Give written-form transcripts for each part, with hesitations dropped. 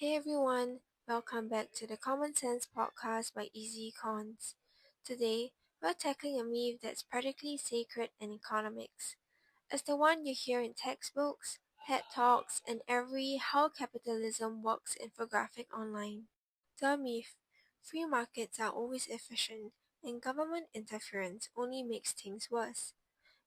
Hey everyone, welcome back to the Common Sense podcast by Ezyecons. Today, we're tackling a myth that's practically sacred in economics. It's the one you hear in textbooks, TED Talks, and every How Capitalism Works infographic online. The myth: free markets are always efficient, and government interference only makes things worse.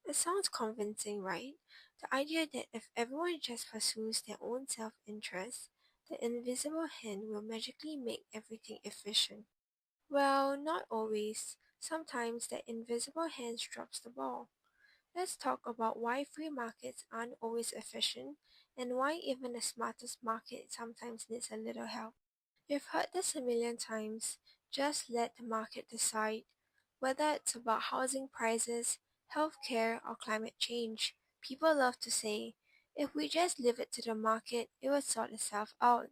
It sounds convincing, right? The idea that if everyone just pursues their own self-interest, the invisible hand will magically make everything efficient. Well, not always. Sometimes the invisible hand drops the ball. Let's talk about why free markets aren't always efficient and why even the smartest market sometimes needs a little help. You've heard this a million times. Just let the market decide. Whether it's about housing prices, healthcare, or climate change, people love to say, if we just leave it to the market, it will sort itself out.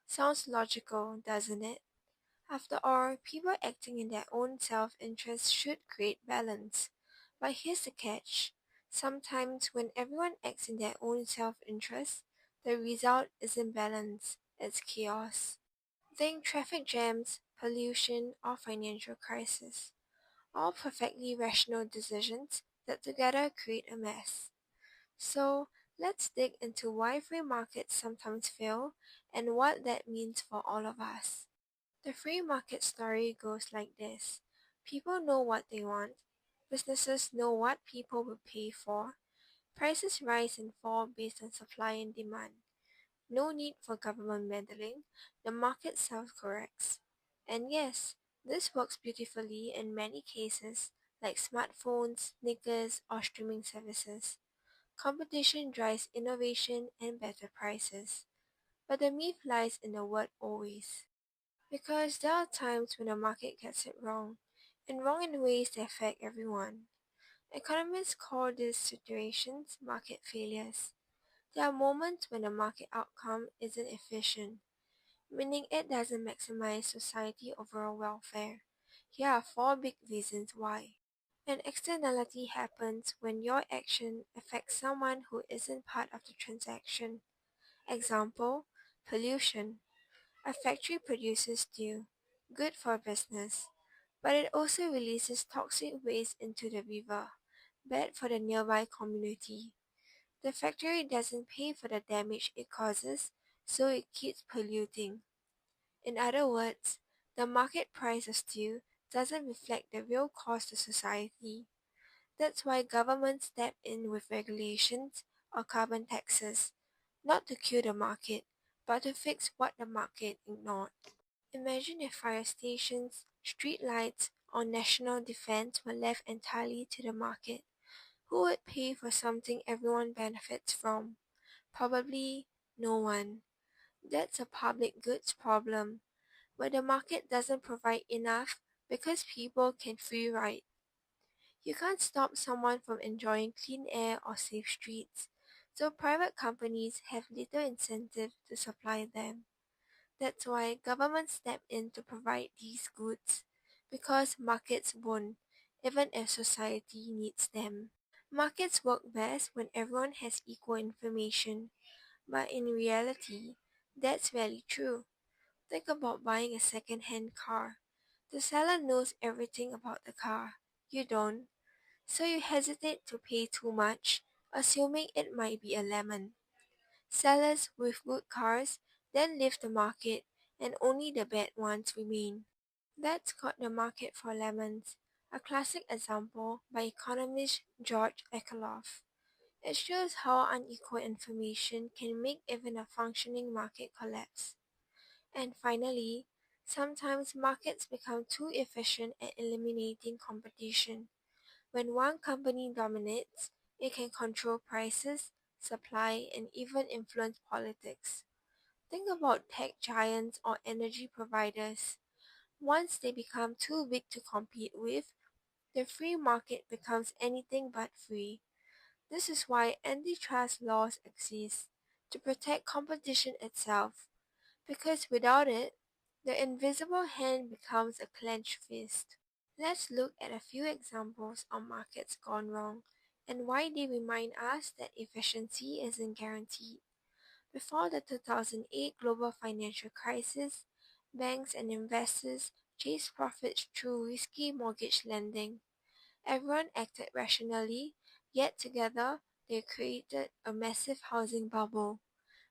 Sounds logical, doesn't it? After all, people acting in their own self-interest should create balance. But here's the catch. Sometimes when everyone acts in their own self-interest, the result isn't balance, it's chaos. Think traffic jams, pollution, or financial crisis. All perfectly rational decisions that together create a mess. So, let's dig into why free markets sometimes fail and what that means for all of us. The free market story goes like this: people know what they want, businesses know what people will pay for, prices rise and fall based on supply and demand. No need for government meddling, the market self-corrects. And yes, this works beautifully in many cases, like smartphones, sneakers, or streaming services. Competition drives innovation and better prices. But the myth lies in the word always. Because there are times when the market gets it wrong, and wrong in ways that affect everyone. Economists call these situations market failures. There are moments when the market outcome isn't efficient, meaning it doesn't maximize society overall welfare. Here are four big reasons why. An externality happens when your action affects someone who isn't part of the transaction. Example, pollution. A factory produces steel, good for business, but it also releases toxic waste into the river, bad for the nearby community. The factory doesn't pay for the damage it causes, so it keeps polluting. In other words, the market price of steel doesn't reflect the real cost to society. That's why governments step in with regulations or carbon taxes, not to kill the market, but to fix what the market ignored. Imagine if fire stations, street lights, or national defense were left entirely to the market. Who would pay for something everyone benefits from? Probably no one. That's a public goods problem, where the market doesn't provide enough because people can free ride. You can't stop someone from enjoying clean air or safe streets, so private companies have little incentive to supply them. That's why governments step in to provide these goods, because markets won't, even if society needs them. Markets work best when everyone has equal information, but in reality, that's rarely true. Think about buying a second-hand car. The seller knows everything about the car. You don't, so you hesitate to pay too much, assuming it might be a lemon. Sellers with good cars then leave the market and only the bad ones remain. That's called the market for lemons, a classic example by economist George Akerlof. It shows how unequal information can make even a functioning market collapse. And finally, sometimes markets become too efficient at eliminating competition. When one company dominates, it can control prices, supply, and even influence politics. Think about tech giants or energy providers. Once they become too big to compete with, the free market becomes anything but free. This is why antitrust laws exist, to protect competition itself, because without it, the invisible hand becomes a clenched fist. Let's look at a few examples of markets gone wrong and why they remind us that efficiency isn't guaranteed. Before the 2008 global financial crisis, banks and investors chased profits through risky mortgage lending. Everyone acted rationally, yet together they created a massive housing bubble.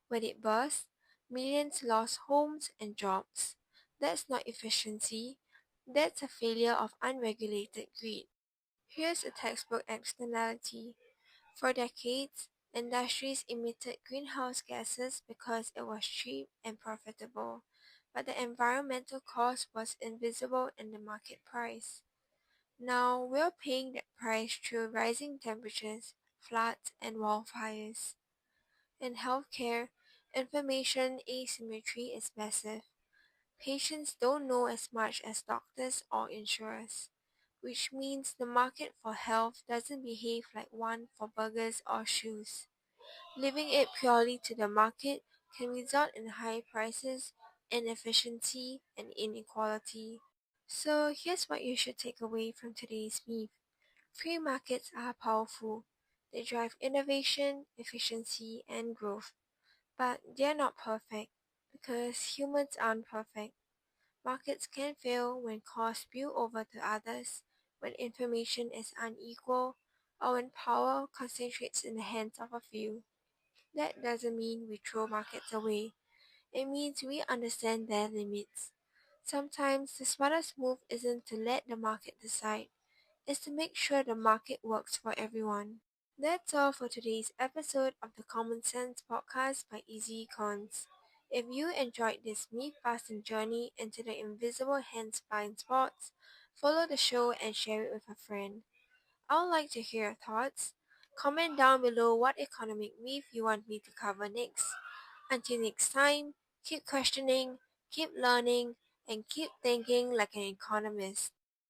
When it burst, millions lost homes and jobs. That's not efficiency, that's a failure of unregulated greed. Here's a textbook externality. For decades, industries emitted greenhouse gases because it was cheap and profitable, but the environmental cost was invisible in the market price. Now we're paying that price through rising temperatures, floods, and wildfires. In healthcare, information asymmetry is massive. Patients don't know as much as doctors or insurers, which means the market for health doesn't behave like one for burgers or shoes. Leaving it purely to the market can result in high prices, inefficiency, and inequality. So here's what you should take away from today's myth. Free markets are powerful. They drive innovation, efficiency, and growth. But they're not perfect because humans aren't perfect. Markets can fail when costs spill over to others, when information is unequal, or when power concentrates in the hands of a few. That doesn't mean we throw markets away. It means we understand their limits. Sometimes the smartest move isn't to let the market decide, it's to make sure the market works for everyone. That's all for today's episode of the Common Sense podcast by Ezyecons. If you enjoyed this myth-busting journey into the invisible hands blind spots, follow the show and share it with a friend. I would like to hear your thoughts. Comment down below what economic myth you want me to cover next. Until next time, keep questioning, keep learning, and keep thinking like an economist.